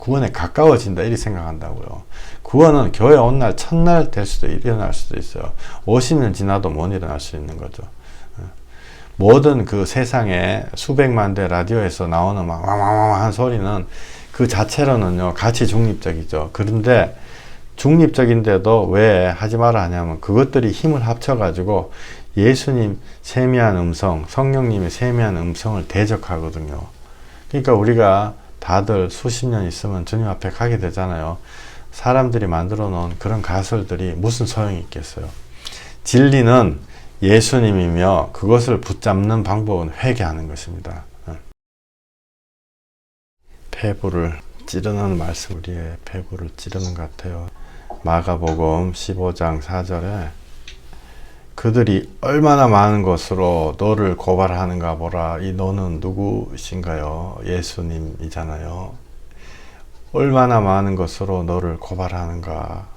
구원에 가까워진다 이렇게 생각한다고요. 구원은 교회 온 날 첫날 될 수도 일어날 수도 있어요. 50년 지나도 못 일어날 수 있는 거죠. 모든 그 세상에 수백만 대 라디오에서 나오는 막 왕왕왕한 소리는 그 자체로는요 가치 중립적이죠. 그런데 중립적인데도 왜 하지 마라 하냐면 그것들이 힘을 합쳐 가지고 예수님 세미한 음성, 성령님의 세미한 음성을 대적하거든요. 그러니까 우리가 다들 수십 년 있으면 주님 앞에 가게 되잖아요. 사람들이 만들어 놓은 그런 가설들이 무슨 소용이 있겠어요. 진리는 예수님이며 그것을 붙잡는 방법은 회개하는 것입니다. 폐부를 찌르는 말씀, 우리의 폐부를 찌르는 것 같아요. 마가복음 15장 4절에 그들이 얼마나 많은 것으로 너를 고발하는가 보라. 이 너는 누구신가요? 예수님이잖아요. 얼마나 많은 것으로 너를 고발하는가.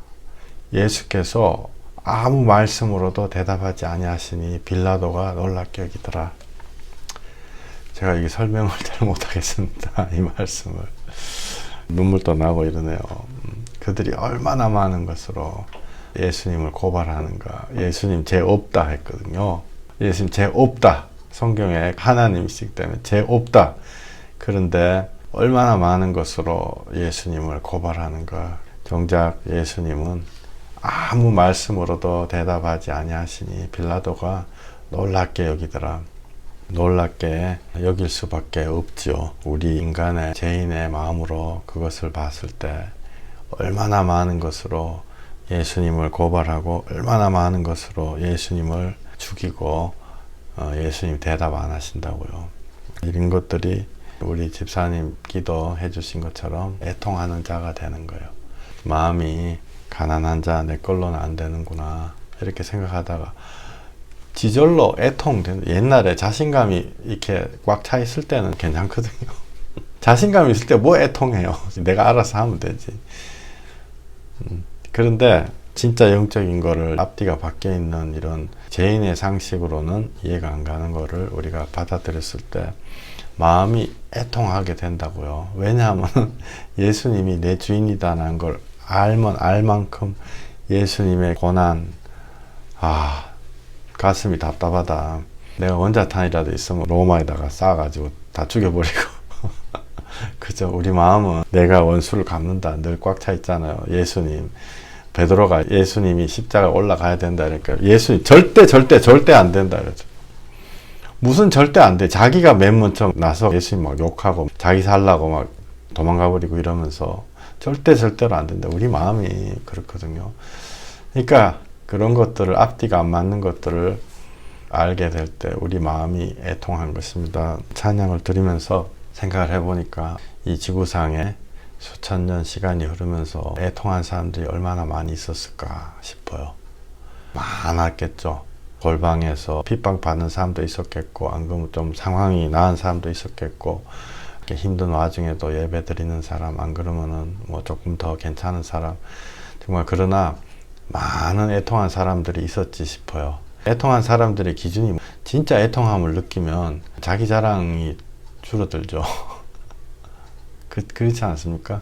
예수께서 아무 말씀으로도 대답하지 아니하시니 빌라도가 놀랍게 여기더라. 제가 이게 설명을 잘 못하겠습니다. 이 말씀을. 눈물도 나고 이러네요. 그들이 얼마나 많은 것으로 예수님을 고발하는가. 예수님 죄 없다 했거든요. 예수님 죄 없다. 성경에 하나님이시기 때문에 죄 없다. 그런데 얼마나 많은 것으로 예수님을 고발하는가. 정작 예수님은 아무 말씀으로도 대답하지 아니하시니 빌라도가 놀랍게 여기더라. 놀랍게 여길 수밖에 없지요. 우리 인간의 죄인의 마음으로 그것을 봤을 때 얼마나 많은 것으로 예수님을 고발하고 얼마나 많은 것으로 예수님을 죽이고 예수님 대답 안 하신다고요. 이런 것들이 우리 집사님 기도해 주신 것처럼 애통하는 자가 되는 거예요. 마음이 가난한 자 내 걸로는 안 되는구나 이렇게 생각하다가 지절로 애통되는, 옛날에 자신감이 이렇게 꽉 차 있을 때는 괜찮거든요. 자신감이 있을 때 뭐 애통해요. 내가 알아서 하면 되지. 그런데 진짜 영적인 거를 앞뒤가 바뀌어 있는 이런 죄인의 상식으로는 이해가 안 가는 거를 우리가 받아들였을 때 마음이 애통하게 된다고요. 왜냐하면 예수님이 내 주인이다라는 걸 알면 알 만큼 예수님의 고난, 가슴이 답답하다. 내가 원자탄이라도 있으면 로마에다가 쌓아가지고 다 죽여버리고 그죠? 우리 마음은 내가 원수를 갚는다 늘 꽉 차 있잖아요. 예수님, 베드로가 예수님이 십자가에 올라가야 된다 그러니까 예수님 절대 안 된다 그러죠. 무슨 절대 안 돼. 자기가 맨 먼저 나서 예수님 막 욕하고 자기 살라고 막 도망가 버리고 이러면서 절대로 안 된다. 우리 마음이 그렇거든요. 그러니까 그런 것들을, 앞뒤가 안 맞는 것들을 알게 될 때 우리 마음이 애통한 것입니다. 찬양을 드리면서 생각을 해보니까 이 지구상에 수천 년 시간이 흐르면서 애통한 사람들이 얼마나 많이 있었을까 싶어요. 많았겠죠. 골방에서 핍박받는 사람도 있었겠고, 안 그러면 좀 상황이 나은 사람도 있었겠고, 힘든 와중에도 예배 드리는 사람, 안 그러면은 뭐 조금 더 괜찮은 사람, 정말. 그러나 많은 애통한 사람들이 있었지 싶어요. 애통한 사람들의 기준이, 진짜 애통함을 느끼면 자기 자랑이 줄어들죠. 그렇지 않습니까?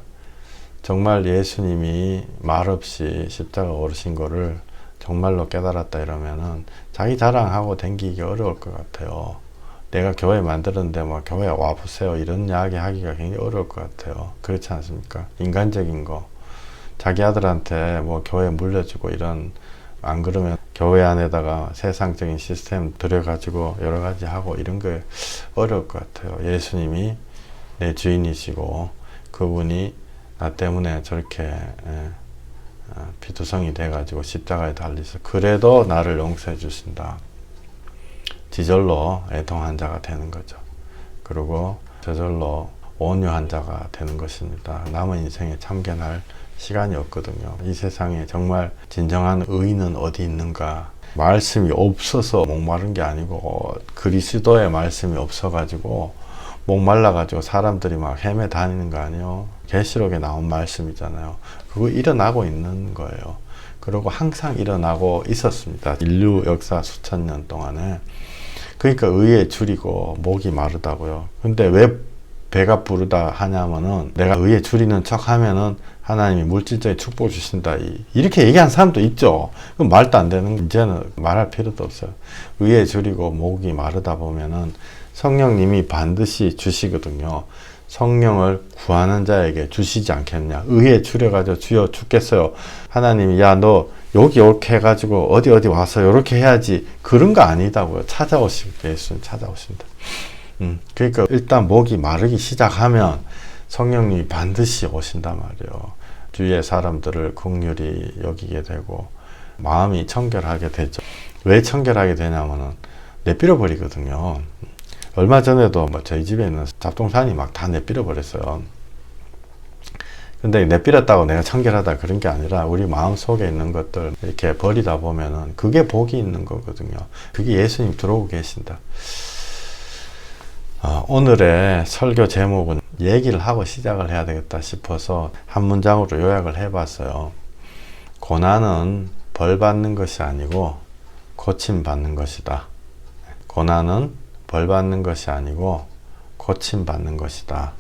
정말 예수님이 말없이 십자가 오르신 거를 정말로 깨달았다 이러면은 자기 자랑하고 댕기기 어려울 것 같아요. 내가 교회 만들었는데 뭐 교회 와보세요 이런 이야기 하기가 굉장히 어려울 것 같아요. 그렇지 않습니까? 인간적인 거, 자기 아들한테 뭐 교회 물려주고 이런, 안 그러면 교회 안에다가 세상적인 시스템 들여가지고 여러 가지 하고 이런 게 어려울 것 같아요. 예수님이 내 주인이시고 그분이 나 때문에 저렇게 피투성이 돼가지고 십자가에 달리서 그래도 나를 용서해 주신다. 지절로 애통한 자가 되는 거죠. 그리고 저절로 온유한 자가 되는 것입니다. 남은 인생에 참견할 시간이 없거든요. 이 세상에 정말 진정한 의인은 어디 있는가. 말씀이 없어서 목마른 게 아니고 그리스도의 말씀이 없어가지고 목말라가지고 사람들이 막 헤매 다니는 거 아니에요. 계시록에 나온 말씀이잖아요. 그거 일어나고 있는 거예요. 그리고 항상 일어나고 있었습니다. 인류 역사 수천 년 동안에. 그러니까 의에 줄이고 목이 마르다고요. 근데 왜 배가 부르다 하냐면은 내가 의에 줄이는 척 하면은 하나님이 물질적인 축복 주신다. 이렇게 얘기한 사람도 있죠. 그럼 말도 안 되는, 이제는 말할 필요도 없어요. 의에 줄이고 목이 마르다 보면은 성령님이 반드시 주시거든요. 성령을 구하는 자에게 주시지 않겠냐. 의에 줄여가지고 주여 죽겠어요. 하나님이 야 너 여기 이렇게 해가지고 어디 와서 이렇게 해야지. 그런 거 아니다고요. 찾아오십니다. 예수님 찾아오십니다. 그러니까 일단 목이 마르기 시작하면 성령님이 반드시 오신단 말이에요. 주위의 사람들을 긍휼히 여기게 되고 마음이 청결하게 되죠. 왜 청결하게 되냐면은 내버려 버리거든요. 얼마 전에도 뭐 저희 집에 있는 잡동사니 막 다 내버려 버렸어요. 근데 내버렸다고 내가 청결하다 그런 게 아니라 우리 마음 속에 있는 것들 이렇게 버리다 보면은 그게 복이 있는 거거든요. 그게 예수님 들어오고 계신다. 오늘의 설교 제목은 얘기를 하고 시작을 해야 되겠다 싶어서 한 문장으로 요약을 해봤어요. 고난은 벌 받는 것이 아니고 고침 받는 것이다. 고난은 벌 받는 것이 아니고 고침 받는 것이다.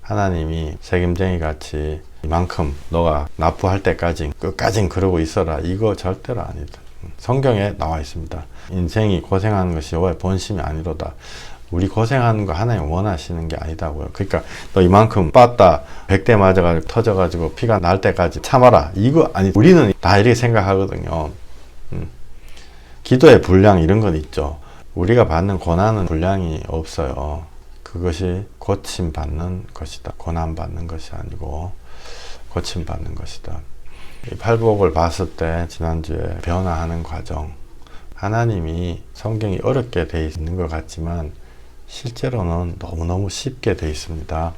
하나님이 책임쟁이 같이 이만큼 너가 납부할 때까지 끝까진 그러고 있어라. 이거 절대로 아니다. 성경에 나와 있습니다. 인생이 고생하는 것이 여호와의 본심이 아니로다. 우리 고생하는 거 하나님 원하시는 게 아니다고요. 그러니까 너 이만큼 빻다 100대 맞아가지고 터져가지고 피가 날 때까지 참아라. 이거 아니. 우리는 다 이렇게 생각하거든요. 기도의 분량 이런 건 있죠. 우리가 받는 고난은 분량이 없어요. 그것이 고침받는 것이다. 고난받는 것이 아니고 고침받는 것이다. 이 팔복을 봤을 때 지난주에 변화하는 과정, 하나님이 성경이 어렵게 돼 있는 것 같지만 실제로는 너무너무 쉽게 돼 있습니다.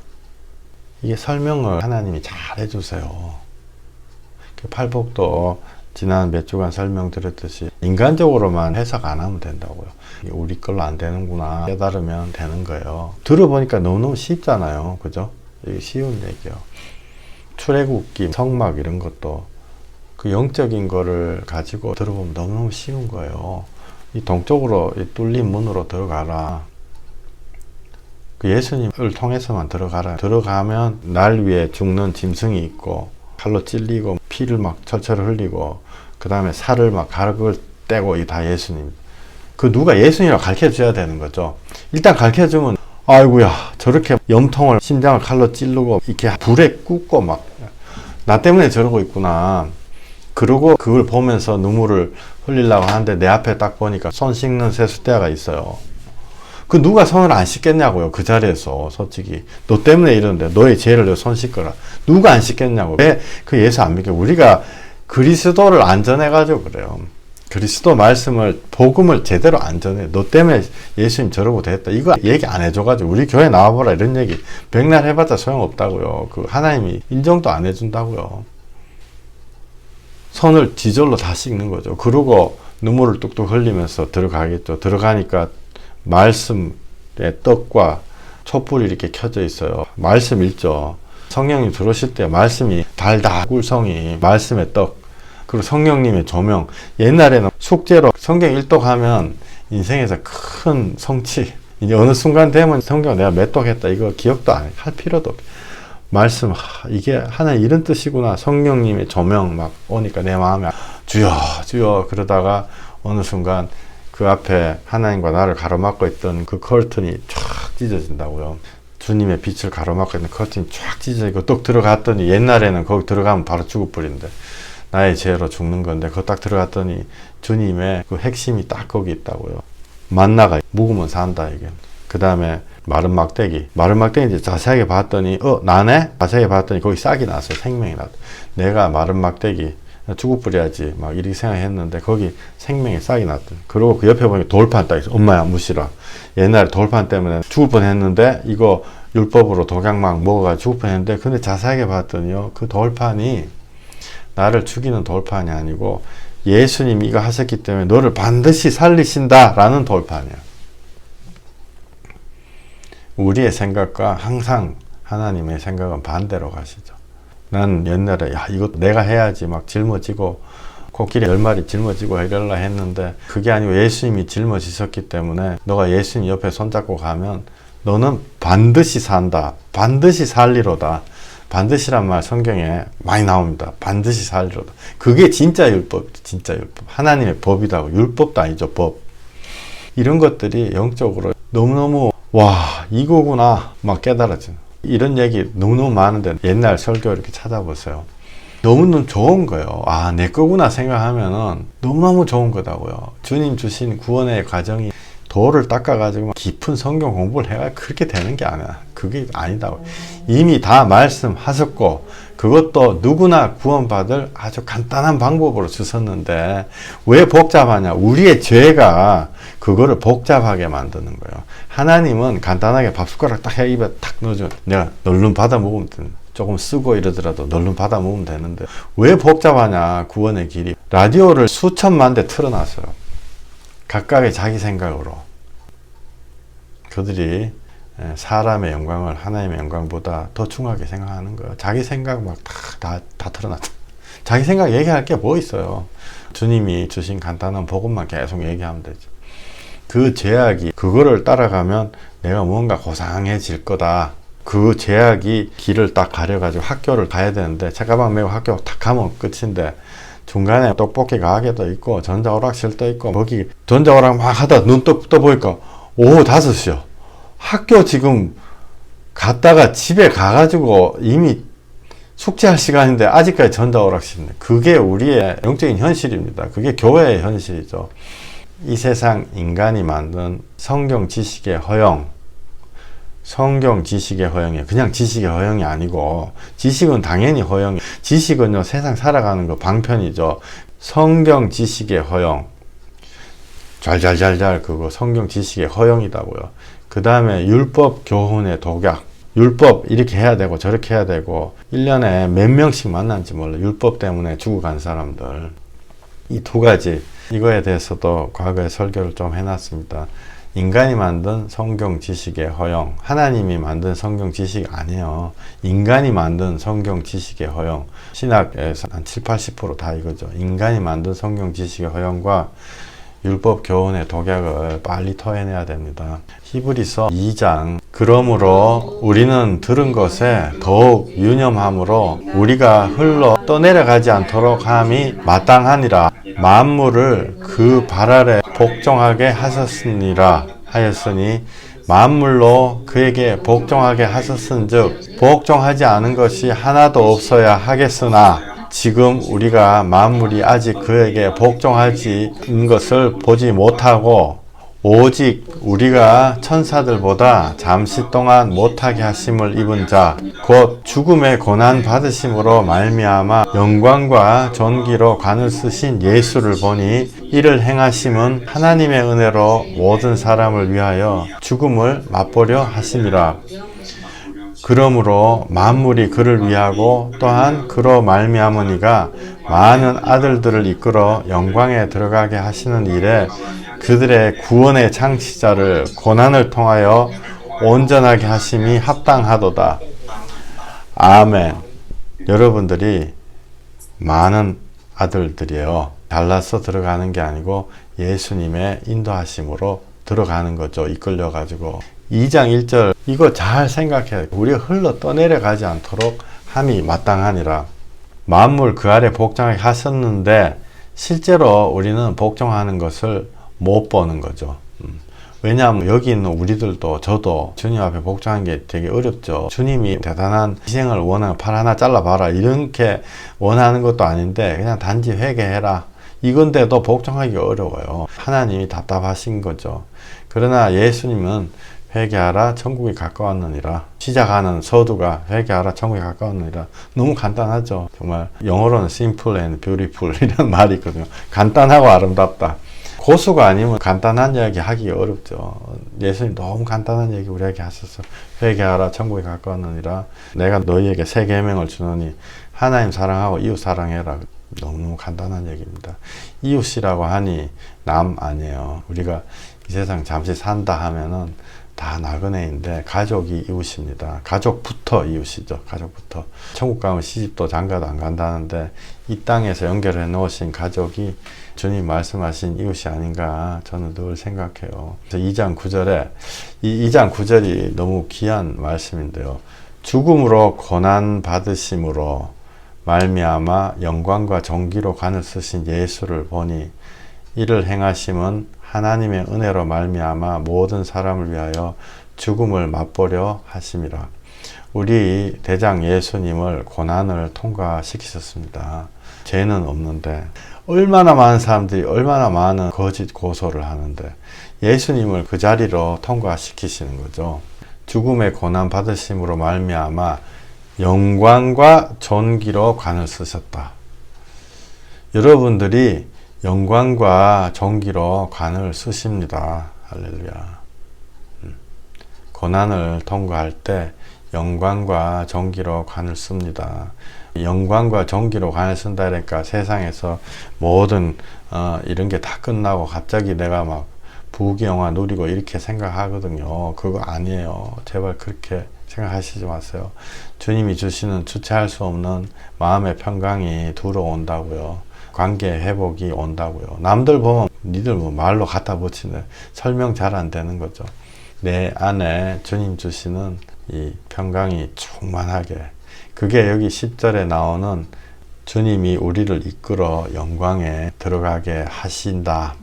이게 설명을 하나님이 잘 해주세요. 팔복도 지난 몇 주간 설명드렸듯이 인간적으로만 해석 안 하면 된다고요. 우리 걸로 안 되는구나 깨달으면 되는 거예요. 들어보니까 너무너무 쉽잖아요. 그죠? 이게 쉬운 얘기예요. 출애굽기, 성막 이런 것도 그 영적인 거를 가지고 들어보면 너무너무 쉬운 거예요. 이 동쪽으로 이 뚫린 문으로 들어가라. 그 예수님을 통해서만 들어가라. 들어가면 날 위해 죽는 짐승이 있고 칼로 찔리고 피를 막 철철 흘리고 그 다음에 살을 막 가락을 떼고 이 다 예수님. 그 누가 예수님이라고 가르쳐 줘야 되는 거죠. 일단 가르쳐 주면 아이고야 저렇게 염통을 심장을 칼로 찌르고 이렇게 불에 굽고 막 나 때문에 저러고 있구나. 그러고 그걸 보면서 눈물을 흘리려고 하는데 내 앞에 딱 보니까 손 씻는 세숫대야가 있어요. 그 누가 손을 안 씻겠냐고요. 그 자리에서 솔직히 너 때문에 이러는데 너의 죄를 손 씻거라. 누가 안 씻겠냐고. 왜 그 예수 안 믿게. 우리가 그리스도를 안 전해가지고 그래요. 그리스도 말씀을 복음을 제대로 안 전해. 너 때문에 예수님 저러고 됐다. 이거 얘기 안 해줘가지고 우리 교회 나와보라 이런 얘기 백날 해봤자 소용없다고요. 그 하나님이 인정도 안 해준다고요. 손을 지절로 다 씻는 거죠. 그러고 눈물을 뚝뚝 흘리면서 들어가겠죠. 들어가니까 말씀의 떡과 촛불이 이렇게 켜져 있어요. 말씀 읽죠. 성령님 들어오실 때 말씀이 달다 꿀성이 말씀의 떡 그리고 성령님의 조명. 옛날에는 숙제로 성경 일독하면 인생에서 큰 성취. 이제 어느 순간 되면 성경 내가 몇 독했다 이거 기억도 안 할 필요도 없고 말씀 이게 하나의 이런 뜻이구나. 성령님의 조명 막 오니까 내 마음에 주여 주여 그러다가 어느 순간 그 앞에 하나님과 나를 가로막고 있던 그 커튼이 쫙 찢어진다고요. 주님의 빛을 가로막고 있는 커튼이 쫙 찢어지고 또 들어갔더니 옛날에는 거기 들어가면 바로 죽어버린대. 나의 죄로 죽는 건데 그거 딱 들어갔더니 주님의 그 핵심이 딱 거기 있다고요. 만나가 묵으면 산다 이게. 그 다음에 마른 막대기. 마른 막대기 이제 자세하게 봤더니 나네? 자세하게 봤더니 거기 싹이 났어요. 생명이 났다. 내가 마른 막대기 죽어버려야지 막 이렇게 생각했는데 거기 생명의 싹이 났다. 그리고 그 옆에 보니까 돌판 딱 있어. 엄마야 무시라. 옛날에 돌판 때문에 죽을 뻔했는데 이거 율법으로 독약 막 먹어가지고 죽을 뻔했는데 근데 자세하게 봤더니요 그 돌판이 나를 죽이는 돌판이 아니고 예수님이 이거 하셨기 때문에 너를 반드시 살리신다 라는 돌판이야. 우리의 생각과 항상 하나님의 생각은 반대로 가시죠. 난 옛날에 이거 내가 해야지 막 짊어지고 코끼리 10마리 짊어지고 이럴라 했는데 그게 아니고 예수님이 짊어지셨기 때문에 너가 예수님 옆에 손잡고 가면 너는 반드시 산다. 반드시 살리로다. 반드시란 말 성경에 많이 나옵니다. 반드시 살리로다. 그게 진짜 율법, 진짜 율법. 하나님의 법이다. 율법도 아니죠, 법. 이런 것들이 영적으로 너무너무 와, 이거구나 막 깨달아지는. 이런 얘기 너무너무 많은데 옛날 설교 이렇게 찾아보세요. 너무너무 좋은 거예요. 아, 내 거구나 생각하면은 너무너무 좋은 거다고요. 주님 주신 구원의 과정이 돌을 닦아가지고 깊은 성경 공부를 해가 그렇게 되는 게 아니야. 그게 아니다고. 이미 다 말씀하셨고, 그것도 누구나 구원받을 아주 간단한 방법으로 주셨는데, 왜 복잡하냐? 우리의 죄가 그거를 복잡하게 만드는 거예요. 하나님은 간단하게 밥 숟가락 딱 해 입에 탁 넣어주면 내가 얼른 받아 먹으면 되는. 조금 쓰고 이러더라도 얼른 받아 먹으면 되는데, 왜 복잡하냐? 구원의 길이. 라디오를 수천만 대 틀어놨어요. 각각의 자기 생각으로. 그들이 사람의 영광을 하나님의 영광보다 더 중하게 생각하는 거예요. 자기 생각 막 다 틀어놨다. 자기 생각 얘기할 게 뭐 있어요. 주님이 주신 간단한 복음만 계속 얘기하면 되죠. 그 제약이 그거를 따라가면 내가 뭔가 고상해질 거다. 그 제약이 길을 딱 가려가지고 학교를 가야 되는데 책가방 메고 학교 딱 가면 끝인데 중간에 떡볶이 가게도 있고 전자오락실도 있고 거기 전자오락 막 하다 눈 떠보니까 오후 5시요. 학교 지금 갔다가 집에 가가지고 이미 숙제할 시간인데 아직까지 전자오락실이네. 그게 우리의 영적인 현실입니다. 그게 교회의 현실이죠. 이 세상 인간이 만든 성경 지식의 허영, 성경 지식의 허영이에요. 그냥 지식의 허영이 아니고 지식은 당연히 허영이에요. 지식은요 세상 살아가는 거 방편이죠. 성경 지식의 허영, 잘 그거 성경 지식의 허영이다고요. 그 다음에 율법 교훈의 독약, 율법 이렇게 해야 되고 저렇게 해야 되고 1년에 몇 명씩 만난지 몰라. 율법 때문에 죽어간 사람들. 이 두 가지, 이거에 대해서도 과거에 설교를 좀 해놨습니다. 인간이 만든 성경 지식의 허영, 하나님이 만든 성경 지식이 아니에요. 인간이 만든 성경 지식의 허영. 신학에서 한 70~80% 다 이거죠. 인간이 만든 성경 지식의 허영과 율법 교훈의 독약을 빨리 토해내야 됩니다. 히브리서 2장. 그러므로 우리는 들은 것에 더욱 유념함으로 우리가 흘러 떠내려가지 않도록 함이 마땅하니라. 만물을 그 발 아래 복종하게 하셨으니라 하였으니 만물로 그에게 복종하게 하셨은즉 복종하지 않은 것이 하나도 없어야 하겠으나 지금 우리가 만물이 아직 그에게 복종하지 않은 것을 보지 못하고 오직 우리가 천사들보다 잠시 동안 못하게 하심을 입은 자 곧 죽음의 고난 받으심으로 말미암아 영광과 존귀로 관을 쓰신 예수를 보니 이를 행하심은 하나님의 은혜로 모든 사람을 위하여 죽음을 맛보려 하심이라. 그러므로 만물이 그를 위하고 또한 그로 말미암으니가 많은 아들들을 이끌어 영광에 들어가게 하시는 일에 그들의 구원의 창시자를 고난을 통하여 온전하게 하심이 합당하도다. 아멘. 여러분들이 많은 아들들이에요. 잘나서 들어가는 게 아니고 예수님의 인도하심으로 들어가는 거죠. 이끌려가지고. 2장 1절 이거 잘 생각해야 돼. 우리가 흘러 떠내려가지 않도록 함이 마땅하니라. 만물 그 아래 복종하게 하셨는데 실제로 우리는 복종하는 것을 못 보는 거죠. 왜냐하면 여기 있는 우리들도 저도 주님 앞에 복종하는 게 되게 어렵죠. 주님이 대단한 희생을 원하는 팔 하나 잘라봐라 이렇게 원하는 것도 아닌데 그냥 단지 회개해라 이건데도 복종하기 어려워요. 하나님이 답답하신 거죠. 그러나 예수님은 회개하라 천국이 가까웠느니라. 시작하는 서두가 회개하라 천국이 가까웠느니라. 너무 간단하죠. 정말 영어로는 simple and beautiful 이런 말이 있거든요. 간단하고 아름답다. 고수가 아니면 간단한 이야기 하기 어렵죠. 예수님 너무 간단한 얘기 우리에게 하셔서 회개하라 천국이 가까웠느니라. 내가 너희에게 새 계명을 주노니 하나님 사랑하고 이웃 사랑해라. 너무 간단한 얘기입니다. 이웃이라고 하니 남 아니에요. 우리가 이 세상 잠시 산다 하면은 다 나그네인데 가족이 이웃입니다. 가족부터 이웃이죠. 가족부터. 천국 가면 시집도 장가도 안 간다는데 이 땅에서 연결해 놓으신 가족이 주님 말씀하신 이웃이 아닌가 저는 늘 생각해요. 그래서 2장 9절에 이 2장 9절이 너무 귀한 말씀인데요. 죽음으로 고난 받으심으로 말미암아 영광과 존귀로 관을 쓰신 예수를 보니 이를 행하심은 하나님의 은혜로 말미암아 모든 사람을 위하여 죽음을 맛보려 하심이라. 우리 대장 예수님을 고난을 통과시키셨습니다. 죄는 없는데 얼마나 많은 사람들이 얼마나 많은 거짓 고소를 하는데 예수님을 그 자리로 통과시키시는 거죠. 죽음의 고난 받으심으로 말미암아 영광과 존귀로 관을 쓰셨다. 여러분들이 영광과 존귀로 관을 쓰십니다. 할렐루야. 고난을 통과할 때 영광과 존귀로 관을 씁니다. 영광과 존귀로 관을 쓴다 그러니까 세상에서 모든 이런 게 다 끝나고 갑자기 내가 막 부귀영화 누리고 이렇게 생각하거든요. 그거 아니에요. 제발 그렇게 생각하시지 마세요. 주님이 주시는 주체할 수 없는 마음의 평강이 들어온다고요. 관계 회복이 온다고요. 남들 보면 니들 뭐 말로 갖다 붙이네. 설명 잘 안 되는 거죠. 내 안에 주님 주시는 이 평강이 충만하게, 그게 여기 10절에 나오는 주님이 우리를 이끌어 영광에 들어가게 하신다.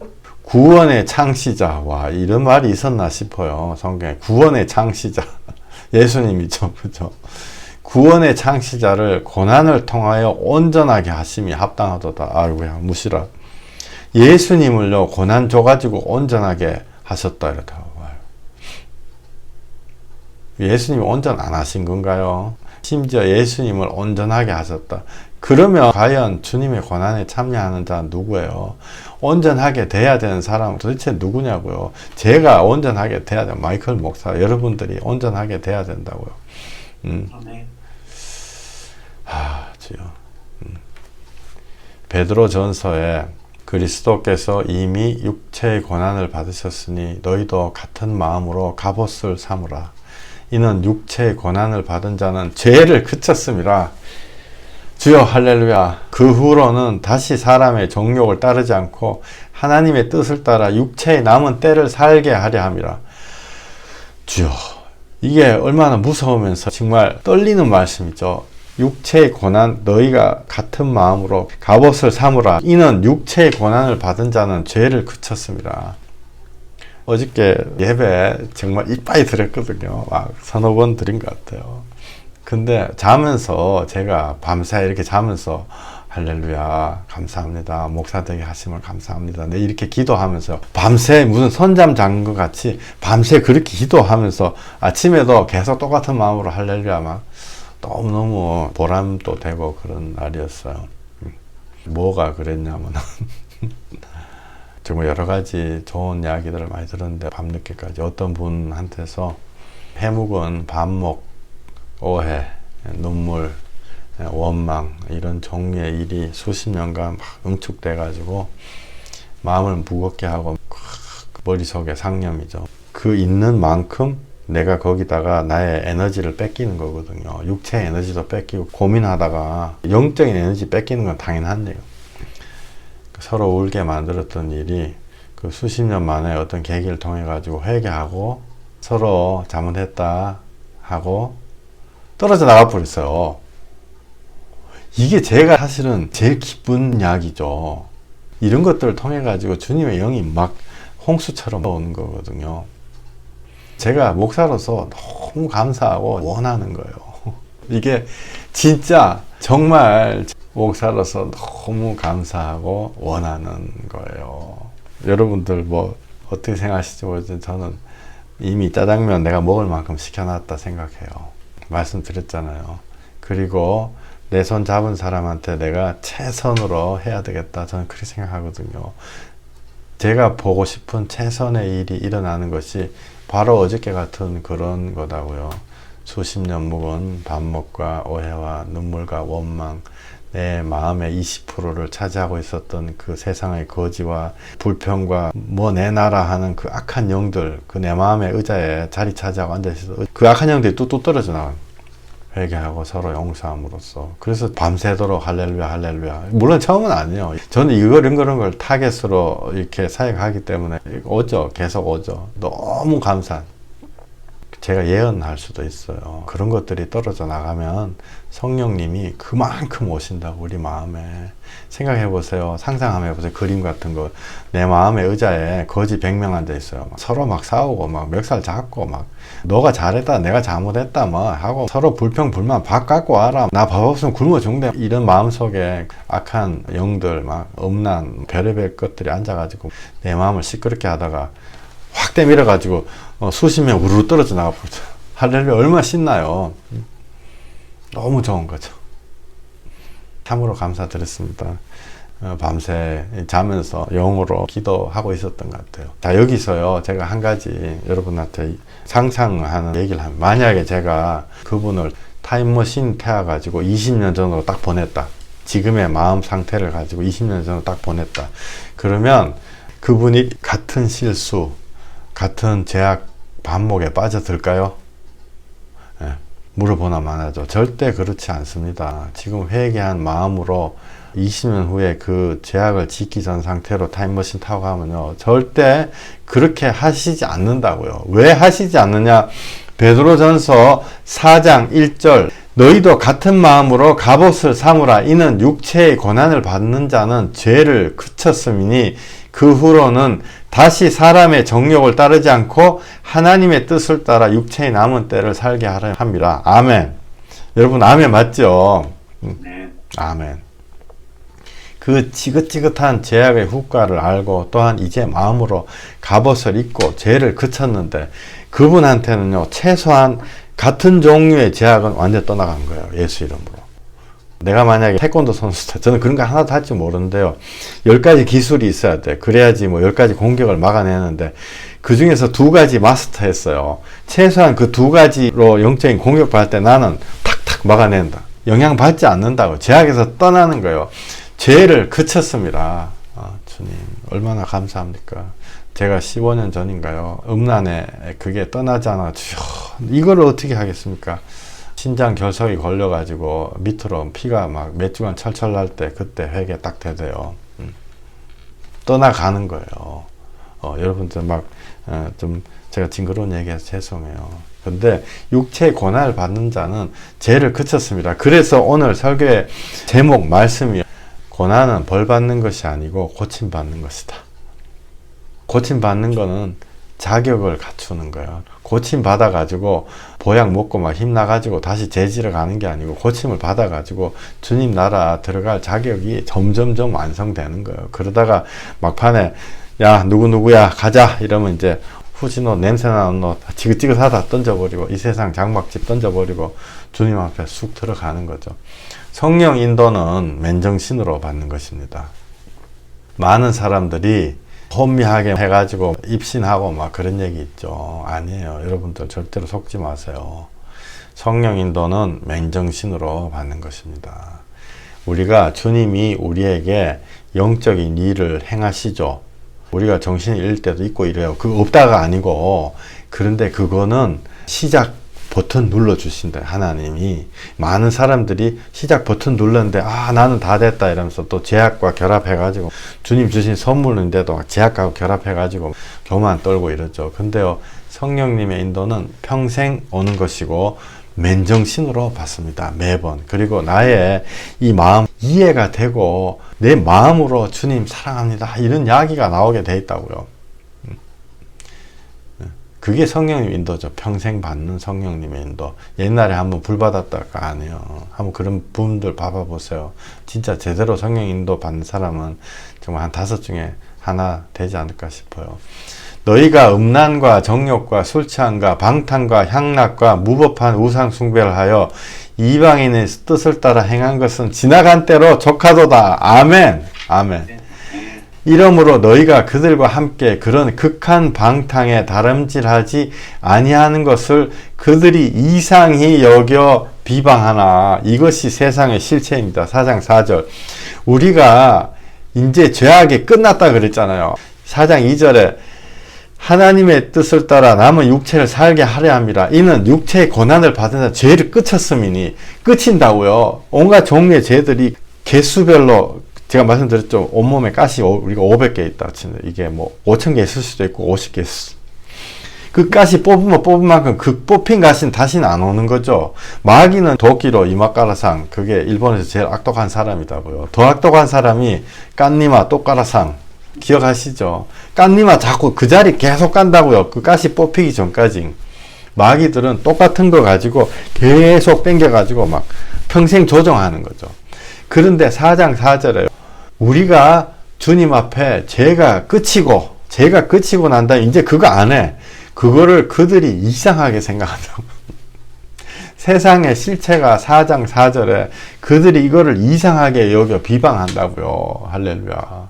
구원의 창시자. 와, 이런 말이 있었나 싶어요. 성경에. 구원의 창시자. 예수님이죠. 그죠? 구원의 창시자를 고난을 통하여 온전하게 하심이 합당하도다. 아이고야, 무시라. 예수님을요, 고난 줘가지고 온전하게 하셨다. 이렇다. 예수님이 온전 안 하신 건가요? 심지어 예수님을 온전하게 하셨다. 그러면 과연 주님의 고난에 참여하는 자는 누구예요? 온전하게 돼야 되는 사람은 도대체 누구냐고요? 제가 온전하게 돼야 돼요. 마이클 목사, 여러분들이 온전하게 돼야 된다고요. 주여. 베드로 전서에 그리스도께서 이미 육체의 고난을 받으셨으니 너희도 같은 마음으로 갑옷을 삼으라. 이는 육체의 고난을 받은 자는 죄를 그쳤음이라. 주여 할렐루야. 그 후로는 다시 사람의 정욕을 따르지 않고 하나님의 뜻을 따라 육체의 남은 때를 살게 하려 함이라. 주여, 이게 얼마나 무서우면서 정말 떨리는 말씀이죠. 육체의 고난, 너희가 같은 마음으로 갑옷을 삼으라. 이는 육체의 고난을 받은 자는 죄를 그쳤습니다. 어저께 예배 정말 이빠이 드렸거든요. 막 서너 번 드린 것 같아요. 근데 자면서 제가 밤새 이렇게 자면서 할렐루야 감사합니다. 목사 되게 하심을 감사합니다. 네, 이렇게 기도하면서 밤새 무슨 선잠 잔 것 같이 밤새 그렇게 기도하면서 아침에도 계속 똑같은 마음으로 할렐루야 막 너무너무 보람도 되고 그런 날이었어요. 뭐가 그랬냐면 정말 여러 가지 좋은 이야기들을 많이 들었는데 밤늦게까지 어떤 분한테서 해묵은 반목, 오해, 눈물, 원망 이런 종류의 일이 수십 년간 막 응축돼 가지고 마음을 무겁게 하고 머릿속에 상념이죠. 그 있는 만큼 내가 거기다가 나의 에너지를 뺏기는 거거든요. 육체의 에너지도 뺏기고 고민하다가 영적인 에너지 뺏기는 건 당연한 일이에요. 서로 울게 만들었던 일이 그 수십 년 만에 어떤 계기를 통해 가지고 회개하고 서로 잘못했다 하고 떨어져 나가 버렸어요. 이게 제가 사실은 제일 기쁜 이야기죠. 이런 것들을 통해 가지고 주님의 영이 막 홍수처럼 오는 거거든요. 제가 목사로서 너무 감사하고 원하는 거예요. 이게 진짜 정말 목사로서 너무 감사하고 원하는 거예요. 여러분들 뭐 어떻게 생각하실지 모르지만 저는 이미 짜장면 내가 먹을 만큼 시켜놨다 생각해요. 말씀드렸잖아요. 그리고 내 손 잡은 사람한테 내가 최선으로 해야 되겠다. 저는 그렇게 생각하거든요. 제가 보고 싶은 최선의 일이 일어나는 것이 바로 어저께 같은 그런 거다고요. 수십 년 묵은 반목과 오해와 눈물과 원망, 내 마음의 20%를 차지하고 있었던 그 세상의 거지와 불평과 뭐 내 나라 하는 그 악한 영들, 그 내 마음의 의자에 자리 차지하고 앉아있어서 그 악한 영들이 뚝뚝 떨어져 나가요. 회개하고 서로 용서함으로써. 그래서 밤새도록 할렐루야 할렐루야. 물론 처음은 아니에요. 저는 이런 걸 타겟으로 이렇게 사역하기 때문에 오죠. 계속 오죠. 너무 감사한. 제가 예언할 수도 있어요. 그런 것들이 떨어져 나가면 성령님이 그만큼 오신다고. 우리 마음에 생각해 보세요. 상상해 보세요. 그림 같은 거. 내 마음의 의자에 거지 100명 앉아 있어요. 서로 막 싸우고 막 멱살 잡고 막 너가 잘했다 내가 잘못했다 뭐 하고 서로 불평 불만 밥 갖고 와라. 나 밥 없으면 굶어 죽는다. 이런 마음속에 악한 영들 막 음란 별의별 것들이 앉아가지고 내 마음을 시끄럽게 하다가 확 내밀어 가지고 수십 명 우르르 떨어져 나가 버리죠. 할렐루야. 얼마나 신나요. 너무 좋은 거죠. 참으로 감사드렸습니다. 밤새 자면서 영어로 기도하고 있었던 것 같아요. 자, 여기서요 제가 한 가지 여러분한테 상상하는 얘기를 하면, 만약에 제가 그분을 타임머신 태워 가지고 20년 전으로 딱 보냈다. 지금의 마음 상태를 가지고 20년 전으로 딱 보냈다. 그러면 그분이 같은 실수, 같은 제약 반목에 빠져들까요? 네, 물어보나 마나죠. 절대 그렇지 않습니다. 지금 회개한 마음으로 20년 후에 그 제약을 짓기 전 상태로 타임머신 타고 가면요 절대 그렇게 하시지 않는다고요. 왜 하시지 않느냐? 베드로전서 4장 1절 너희도 같은 마음으로 갑옷을 삼으라. 이는 육체의 고난을 받는 자는 죄를 그쳤음이니 그 후로는 다시 사람의 정욕을 따르지 않고 하나님의 뜻을 따라 육체의 남은 때를 살게 하려 함이라. 아멘. 여러분 아멘 맞죠? 네. 아멘. 그 지긋지긋한 죄악의 후과를 알고 또한 이제 마음으로 갑옷을 입고 죄를 그쳤는데 그분한테는요 최소한 같은 종류의 죄악은 완전 떠나간 거예요. 예수 이름으로. 내가 만약에 태권도 선수다. 저는 그런 거 하나도 할 줄 모르는데요. 10가지 기술이 있어야 돼. 그래야지 뭐 10가지 공격을 막아내는데 그 중에서 2가지 마스터했어요. 최소한 그 2가지로 영적인 공격받을 때 나는 탁탁 막아낸다. 영향받지 않는다고. 죄악에서 떠나는 거예요. 죄를 그쳤습니다. 주님 얼마나 감사합니까? 제가 15년 전인가요? 음란에 그게 떠나지 않아. 주여 이걸 어떻게 하겠습니까? 신장 결석이 걸려가지고 밑으로 피가 막 몇 주간 철철 날 때 그때 회개 딱 되대요. 떠나가는 거예요. 여러분들 막 좀 제가 징그러운 얘기해서 죄송해요. 근데 육체의 고난을 받는 자는 죄를 그쳤습니다. 그래서 오늘 설교의 제목 말씀이 고난은 벌 받는 것이 아니고 고침 받는 것이다. 고침 받는 거는 자격을 갖추는 거예요. 고침 받아가지고 보약 먹고 막 힘나가지고 다시 재지러 가는 게 아니고 고침을 받아가지고 주님 나라 들어갈 자격이 점점점 완성되는 거예요. 그러다가 막판에 야 누구누구야 가자 이러면 이제 후진옷 냄새나는 옷 지긋지긋하다 던져버리고 이 세상 장막집 던져버리고 주님 앞에 쑥 들어가는 거죠. 성령 인도는 맨정신으로 받는 것입니다. 많은 사람들이 혼미하게 해가지고 입신하고 막 그런 얘기 있죠. 아니에요. 여러분들 절대로 속지 마세요. 성령 인도는 맨정신으로 받는 것입니다. 우리가 주님이 우리에게 영적인 일을 행하시죠. 우리가 정신이 잃을 때도 있고 이래요. 그거 없다가 아니고 그런데 그거는 시작 버튼 눌러주신다. 하나님이. 많은 사람들이 시작 버튼 눌렀는데 나는 다 됐다 이러면서 또 제약과 결합해가지고 주님 주신 선물인데도 제약과 결합해가지고 교만 떨고 이러죠. 근데요 성령님의 인도는 평생 오는 것이고 맨정신으로 받습니다. 매번. 그리고 나의 이 마음 이해가 되고 내 마음으로 주님 사랑합니다 이런 이야기가 나오게 돼 있다고요. 그게 성령님 인도죠. 평생 받는 성령님의 인도. 옛날에 한번 불 받았다가 아니에요. 한번 그런 분들 봐보세요. 진짜 제대로 성령 인도 받는 사람은 정말 한 5 중에 하나 되지 않을까 싶어요. 너희가 음란과 정욕과 술 취함과 방탕과 향락과 무법한 우상 숭배를 하여 이방인의 뜻을 따라 행한 것은 지나간 때로 족하도다. 아멘. 아멘. 이러므로 너희가 그들과 함께 그런 극한 방탕에 다름질하지 아니하는 것을 그들이 이상히 여겨 비방하나. 이것이 세상의 실체입니다. 4장 4절. 우리가 이제 죄악이 끝났다 그랬잖아요. 4장 2절에 하나님의 뜻을 따라 남은 육체를 살게 하려 함이라. 이는 육체의 고난을 받은 자 죄를 끝쳤음이니. 끝인다고요. 온갖 종류의 죄들이 개수별로 제가 말씀드렸죠. 온몸에 가시 우리가 500개 있다. 이게 뭐 5,000개 있을 수도 있고 50개 있을. 그 가시 뽑으면 뽑은 만큼 그 뽑힌 가시는 다시는 안 오는 거죠. 마귀는 도끼로 이마까라상, 그게 일본에서 제일 악독한 사람이다고요. 더 악독한 사람이 깐니마 또까라상, 기억하시죠? 깐니마 자꾸 그 자리 계속 간다고요. 그 가시 뽑히기 전까지. 마귀들은 똑같은 거 가지고 계속 땡겨가지고 막 평생 조정하는 거죠. 그런데 4장 4절에 우리가 주님 앞에 죄가 끝이고 난 다음에 이제 그거 안 해. 그거를 그들이 이상하게 생각한다고. 세상의 실체가 4장 4절에 그들이 이거를 이상하게 여겨 비방한다고요. 할렐루야.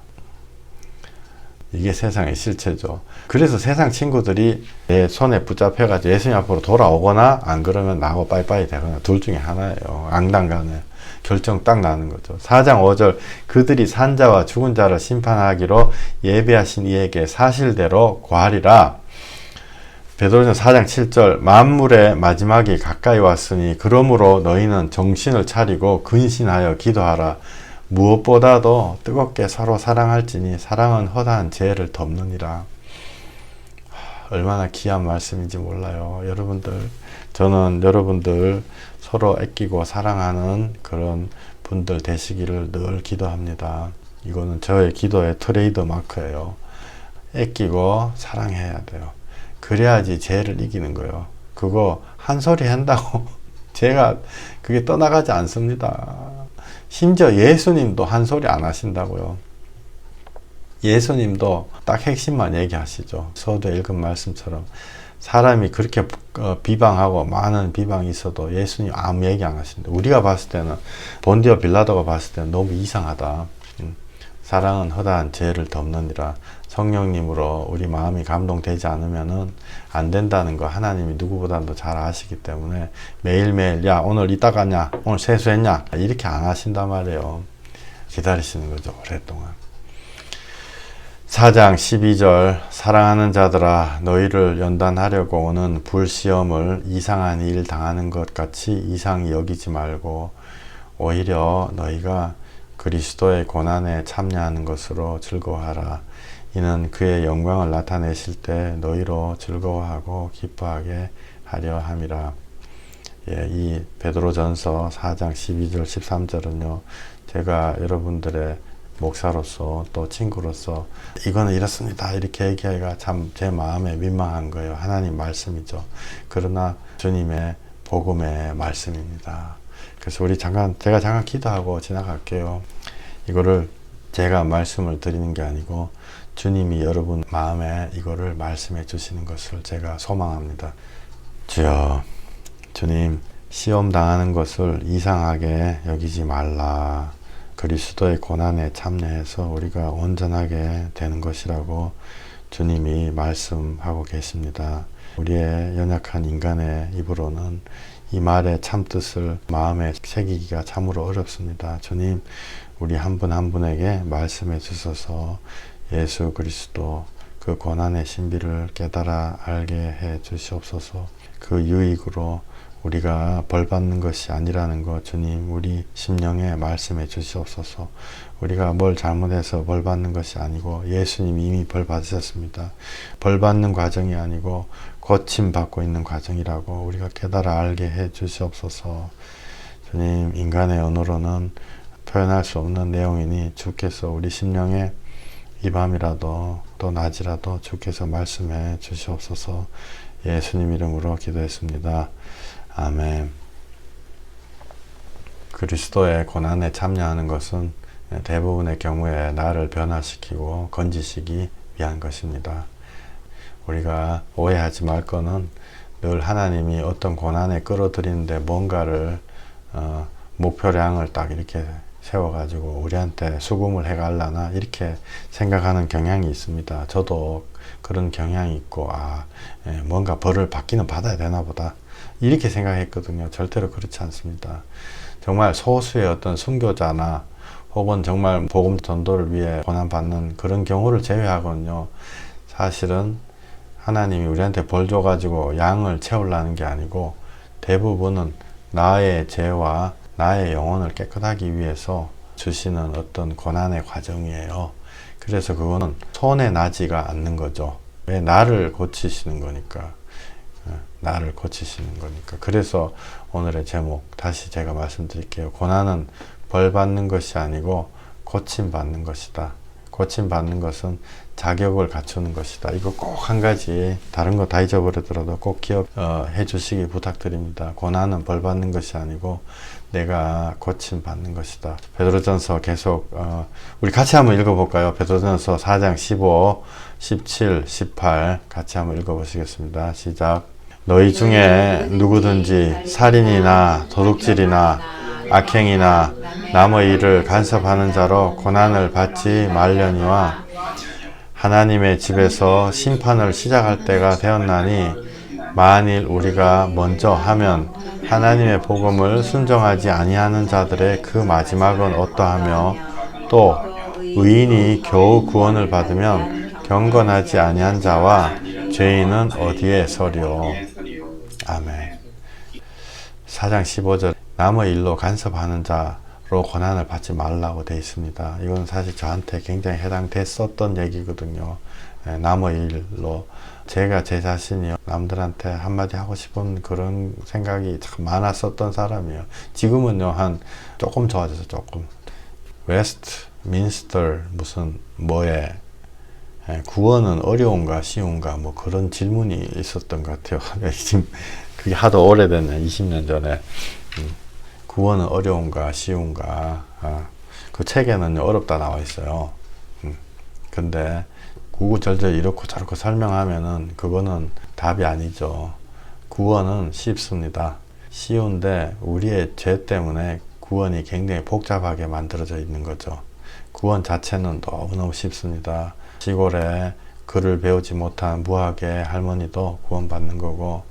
이게 세상의 실체죠. 그래서 세상 친구들이 내 손에 붙잡혀가지고 예수님 앞으로 돌아오거나 안 그러면 나하고 빠이빠이 되거나 둘 중에 하나예요. 앙당간에 결정 딱 나는 거죠. 4장 5절 그들이 산자와 죽은 자를 심판하기로 예비하신 이에게 사실대로 구하리라. 베드로전서 4장 7절 만물의 마지막이 가까이 왔으니 그러므로 너희는 정신을 차리고 근신하여 기도하라. 무엇보다도 뜨겁게 서로 사랑할지니 사랑은 허다한 죄를 덮느니라. 얼마나 귀한 말씀인지 몰라요. 여러분들, 저는 여러분들 서로 아끼고 사랑하는 그런 분들 되시기를 늘 기도합니다. 이거는 저의 기도의 트레이드 마크예요. 아끼고 사랑해야 돼요. 그래야지 죄를 이기는 거예요. 그거 한 소리 한다고 죄가 그게 떠나가지 않습니다. 심지어 예수님도 한 소리 안 하신다고요. 예수님도 딱 핵심만 얘기하시죠. 서두에 읽은 말씀처럼 사람이 그렇게 비방하고 많은 비방이 있어도 예수님 아무 얘기 안 하신다. 우리가 봤을 때는 본디오 빌라도가 봤을 때는 너무 이상하다. 사랑은 허다한 죄를 덮느니라. 성령님으로 우리 마음이 감동되지 않으면은 안 된다는 거 하나님이 누구보다도 잘 아시기 때문에 매일매일 야 오늘 이따 갔냐? 오늘 세수했냐? 이렇게 안 하신단 말이에요. 기다리시는 거죠. 오랫동안. 4장 12절 사랑하는 자들아 너희를 연단하려고 오는 불시험을 이상한 일 당하는 것 같이 이상히 여기지 말고 오히려 너희가 그리스도의 고난에 참여하는 것으로 즐거워하라. 이는 그의 영광을 나타내실 때 너희로 즐거워하고 기뻐하게 하려 함이라. 예, 이 베드로전서 4장 12절 13절은요. 제가 여러분들의 목사로서 또 친구로서 이거는 이렇습니다. 이렇게 얘기하기가 참 제 마음에 민망한 거예요. 하나님 말씀이죠. 그러나 주님의 복음의 말씀입니다. 그래서 제가 잠깐 기도하고 지나갈게요. 이거를 제가 말씀을 드리는 게 아니고 주님이 여러분 마음에 이거를 말씀해 주시는 것을 제가 소망합니다. 주여, 주님, 시험 당하는 것을 이상하게 여기지 말라. 그리스도의 고난에 참여해서 우리가 온전하게 되는 것이라고 주님이 말씀하고 계십니다. 우리의 연약한 인간의 입으로는 이 말의 참뜻을 마음에 새기기가 참으로 어렵습니다. 주님, 우리 한 분 한 분에게 말씀해 주셔서 예수 그리스도 그 고난의 신비를 깨달아 알게 해 주시옵소서. 그 유익으로 우리가 벌받는 것이 아니라는 것 주님 우리 심령에 말씀해 주시옵소서. 우리가 뭘 잘못해서 벌받는 것이 아니고 예수님이 이미 벌받으셨습니다. 벌받는 과정이 아니고 고침받고 있는 과정이라고 우리가 깨달아 알게 해 주시옵소서. 주님, 인간의 언어로는 표현할 수 없는 내용이니 주께서 우리 심령에 이 밤이라도 또 낮이라도 주께서 말씀해 주시옵소서. 예수님 이름으로 기도했습니다. 아멘. 그리스도의 고난에 참여하는 것은 대부분의 경우에 나를 변화시키고 건지시기 위한 것입니다. 우리가 오해하지 말 것은 늘 하나님이 어떤 고난에 끌어들이는데 뭔가를 목표량을 딱 이렇게 세워가지고 우리한테 수금을 해갈라나 이렇게 생각하는 경향이 있습니다. 저도 그런 경향이 있고 뭔가 벌을 받기는 받아야 되나 보다 이렇게 생각했거든요. 절대로 그렇지 않습니다. 정말 소수의 어떤 순교자나 혹은 정말 복음 전도를 위해 고난받는 그런 경우를 제외하고는요, 사실은 하나님이 우리한테 벌 줘가지고 양을 채우려는 게 아니고 대부분은 나의 죄와 나의 영혼을 깨끗하기 위해서 주시는 어떤 고난의 과정이에요. 그래서 그거는 손에 나지가 않는 거죠. 왜? 나를 고치시는 거니까. 나를 고치시는 거니까. 그래서 오늘의 제목 다시 제가 말씀드릴게요. 고난은 벌 받는 것이 아니고 고침 받는 것이다. 고침 받는 것은 자격을 갖추는 것이다. 이거 꼭 한 가지, 다른 거 다 잊어버리더라도 꼭 기억해 주시기 부탁드립니다. 고난은 벌 받는 것이 아니고 내가 고침 받는 것이다. 베드로전서 계속 우리 같이 한번 읽어볼까요? 베드로전서 4장 15, 17, 18 같이 한번 읽어보시겠습니다. 시작. 너희 중에 누구든지 살인이나 도둑질이나 악행이나 남의 일을 간섭하는 자로 고난을 받지 말려니와 하나님의 집에서 심판을 시작할 때가 되었나니 만일 우리가 먼저 하면 하나님의 복음을 순종하지 아니하는 자들의 그 마지막은 어떠하며 또 의인이 겨우 구원을 받으면 경건하지 아니한 자와 죄인은 어디에 서리요. 아멘. 4장 15절 남의 일로 간섭하는 자로 고난을 받지 말라고 되어 있습니다. 이건 사실 저한테 굉장히 해당됐었던 얘기거든요. 남의 일로 제가 제 자신이 남들한테 한마디 하고 싶은 그런 생각이 참 많았었던 사람이에요. 지금은요, 한 조금 좋아져서 조금. 웨스트민스터 무슨 뭐에 구원은 어려운가 쉬운가 뭐 그런 질문이 있었던 것 같아요. 지금 그게 하도 오래됐네. 20년 전에. 구원은 어려운가 쉬운가. 그 책에는 어렵다 나와 있어요. 근데 구구절절 이렇고 저렇고 설명하면은 그거는 답이 아니죠. 구원은 쉽습니다. 쉬운데 우리의 죄 때문에 구원이 굉장히 복잡하게 만들어져 있는 거죠. 구원 자체는 너무너무 쉽습니다. 시골에 글을 배우지 못한 무학의 할머니도 구원받는 거고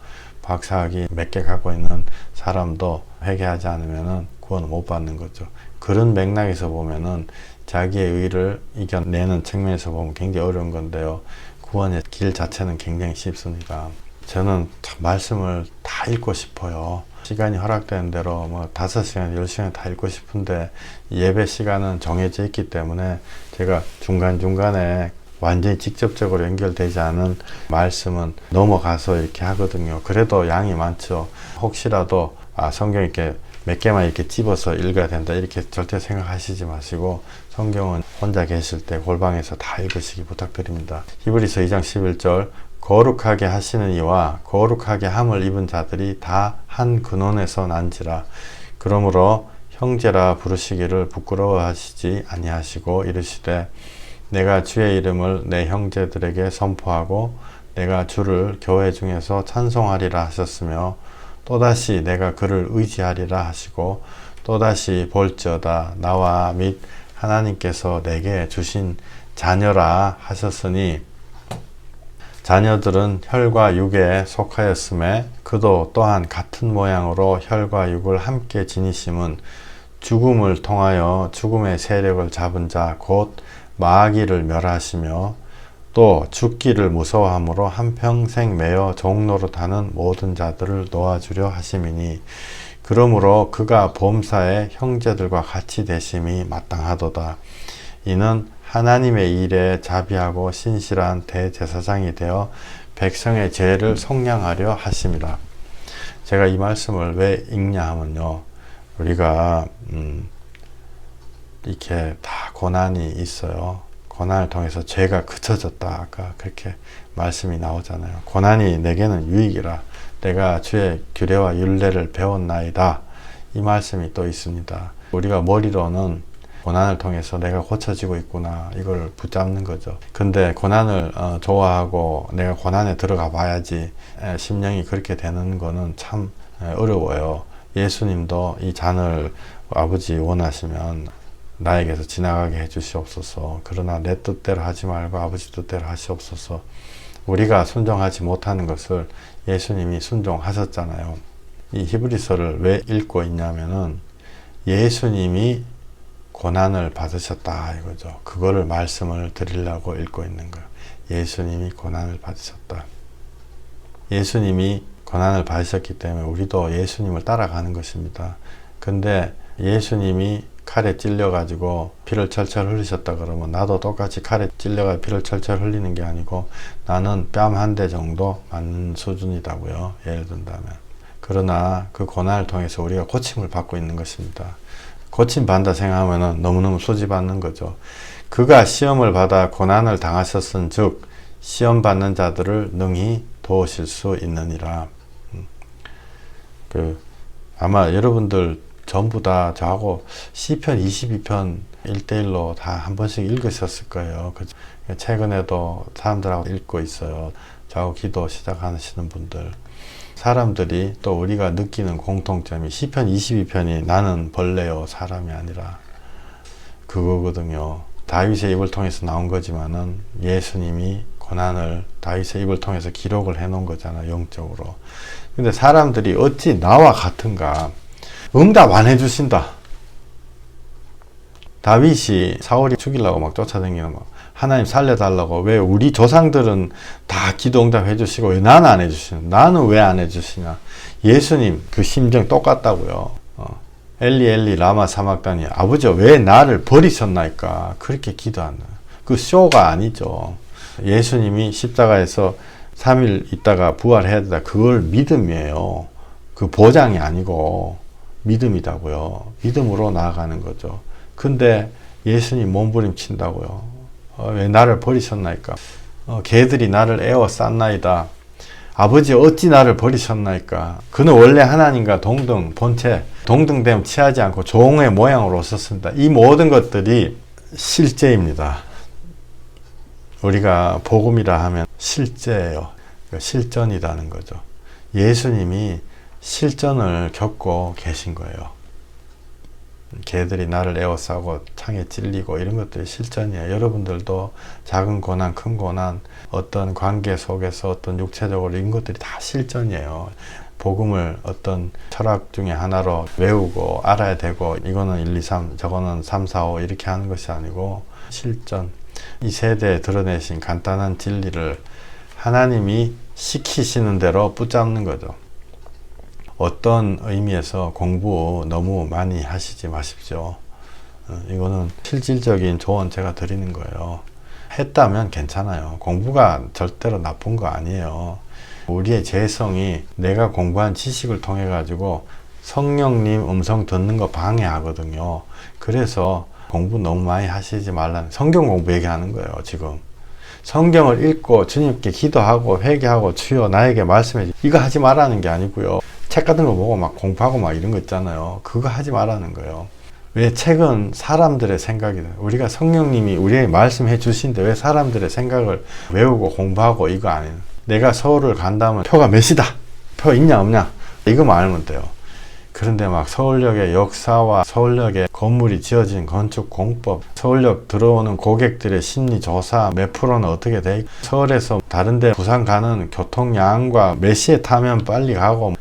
박사학위 몇 개 갖고 있는 사람도 회개하지 않으면은 구원을 못 받는 거죠. 그런 맥락에서 보면은 자기의 의를 이겨내는 측면에서 보면 굉장히 어려운 건데요. 구원의 길 자체는 굉장히 쉽습니다. 저는 참 말씀을 다 읽고 싶어요. 시간이 허락되는 대로 뭐 5시간, 10시간 다 읽고 싶은데 예배 시간은 정해져 있기 때문에 제가 중간중간에 완전히 직접적으로 연결되지 않은 말씀은 넘어가서 이렇게 하거든요. 그래도 양이 많죠. 혹시라도 성경 이렇게 몇 개만 이렇게 집어서 읽어야 된다 이렇게 절대 생각하시지 마시고 성경은 혼자 계실 때 골방에서 다 읽으시기 부탁드립니다. 히브리서 2장 11절 거룩하게 하시는 이와 거룩하게 함을 입은 자들이 다 한 근원에서 난지라. 그러므로 형제라 부르시기를 부끄러워하시지 아니하시고 이르시되 내가 주의 이름을 내 형제들에게 선포하고 내가 주를 교회 중에서 찬송하리라 하셨으며 또다시 내가 그를 의지하리라 하시고 또다시 볼지어다 나와 및 하나님께서 내게 주신 자녀라 하셨으니 자녀들은 혈과 육에 속하였음에 그도 또한 같은 모양으로 혈과 육을 함께 지니심은 죽음을 통하여 죽음의 세력을 잡은 자 곧 마귀를 멸하시며 또 죽기를 무서워함으로 한평생 매여 종노릇하는 모든 자들을 놓아주려 하심이니 그러므로 그가 범사의 형제들과 같이 되심이 마땅하도다. 이는 하나님의 일에 자비하고 신실한 대제사장이 되어 백성의 죄를 속량하려 하심이라. 제가 이 말씀을 왜 읽냐 하면요, 우리가 이렇게 다 고난이 있어요. 고난을 통해서 죄가 그쳐졌다. 아까 그렇게 말씀이 나오잖아요. 고난이 내게는 유익이라 내가 주의 규례와 율례를 배웠나이다. 이 말씀이 또 있습니다. 우리가 머리로는 고난을 통해서 내가 고쳐지고 있구나 이걸 붙잡는 거죠. 근데 고난을 좋아하고 내가 고난에 들어가 봐야지 심령이 그렇게 되는 거는 참 어려워요. 예수님도 이 잔을 아버지 원하시면 나에게서 지나가게 해주시옵소서. 그러나 내 뜻대로 하지 말고 아버지 뜻대로 하시옵소서. 우리가 순종하지 못하는 것을 예수님이 순종하셨잖아요. 이 히브리서를 왜 읽고 있냐면은 예수님이 고난을 받으셨다 이거죠. 그거를 말씀을 드리려고 읽고 있는 거예요. 예수님이 고난을 받으셨다. 예수님이 고난을 받으셨기 때문에 우리도 예수님을 따라가는 것입니다. 근데 예수님이 칼에 찔려가지고 피를 철철 흘리셨다 그러면 나도 똑같이 칼에 찔려가 피를 철철 흘리는 게 아니고 나는 뺨 한 대 정도 맞는 수준이다고요. 예를 든다면. 그러나 그 고난을 통해서 우리가 고침을 받고 있는 것입니다. 고침 받는다 생각하면 너무너무 소지받는 거죠. 그가 시험을 받아 고난을 당하셨은 즉 시험 받는 자들을 능히 도우실 수 있느니라. 아마 여러분들 전부 다 저하고 시편 22편 1대1로 다 한 번씩 읽으셨을 거예요. 최근에도 사람들하고 읽고 있어요. 저하고 기도 시작하시는 분들. 사람들이 또 우리가 느끼는 공통점이 시편 22편이 나는 벌레요 사람이 아니라 그거거든요. 다윗의 입을 통해서 나온 거지만은 예수님이 고난을 다윗의 입을 통해서 기록을 해 놓은 거잖아, 영적으로. 근데 사람들이 어찌 나와 같은가? 응답 안 해주신다. 다윗이 사울이 죽이려고 막 쫓아다니는 거. 하나님 살려달라고. 왜 우리 조상들은 다 기도 응답 해주시고 왜 나는 안 해주시냐? 나는 왜 안 해주시냐? 예수님 그 심정 똑같다고요. 엘리 엘리 라마 사막다니 아버지 왜 나를 버리셨나이까? 그렇게 기도한다. 그 쇼가 아니죠. 예수님이 십자가에서 3일 있다가 부활해야 된다. 그걸 믿음이에요. 그 보장이 아니고 믿음이다고요. 믿음으로 나아가는 거죠. 근데 예수님 몸부림친다고요. 왜 나를 버리셨나이까? 개들이 나를 에워쌌나이다. 아버지 어찌 나를 버리셨나이까? 그는 원래 하나님과 동등 본체 동등됨 취하지 않고 종의 모양으로 오셨습니다. 이 모든 것들이 실제입니다. 우리가 복음이라 하면 실제예요. 실전이라는 거죠. 예수님이 실전을 겪고 계신 거예요. 개들이 나를 에워싸고 창에 찔리고 이런 것들이 실전이에요. 여러분들도 작은 고난, 큰 고난, 어떤 관계 속에서 어떤 육체적으로 이런 것들이 다 실전이에요. 복음을 어떤 철학 중에 하나로 외우고 알아야 되고 이거는 1, 2, 3, 저거는 3, 4, 5 이렇게 하는 것이 아니고 실전. 이 세대에 드러내신 간단한 진리를 하나님이 시키시는 대로 붙잡는 거죠. 어떤 의미에서 공부 너무 많이 하시지 마십시오. 이거는 실질적인 조언 제가 드리는 거예요. 했다면 괜찮아요. 공부가 절대로 나쁜 거 아니에요. 우리의 재성이 내가 공부한 지식을 통해 가지고 성령님 음성 듣는 거 방해하거든요. 그래서 공부 너무 많이 하시지 말라는 성경 공부 얘기하는 거예요. 지금 성경을 읽고 주님께 기도하고 회개하고 주여 나에게 말씀해 이거 하지 말라는 게 아니고요. 책 같은 거 보고 막 공부하고 막 이런 거 있잖아요. 그거 하지 말라는 거예요. 왜 책은 사람들의 생각이다. 우리가 성령님이 우리에게 말씀해 주신데 왜 사람들의 생각을 외우고 공부하고 이거 아니에요. 내가 서울을 간다면 표가 몇이다. 표 있냐 없냐. 이거만 알면 돼요. 그런데 막 서울역의 역사와 서울역에 건물이 지어진 건축 공법, 서울역 들어오는 고객들의 심리 조사, 몇 프로는 어떻게 돼? 서울에서 다른데 부산 가는 교통량과 몇 시에 타면 빨리 가고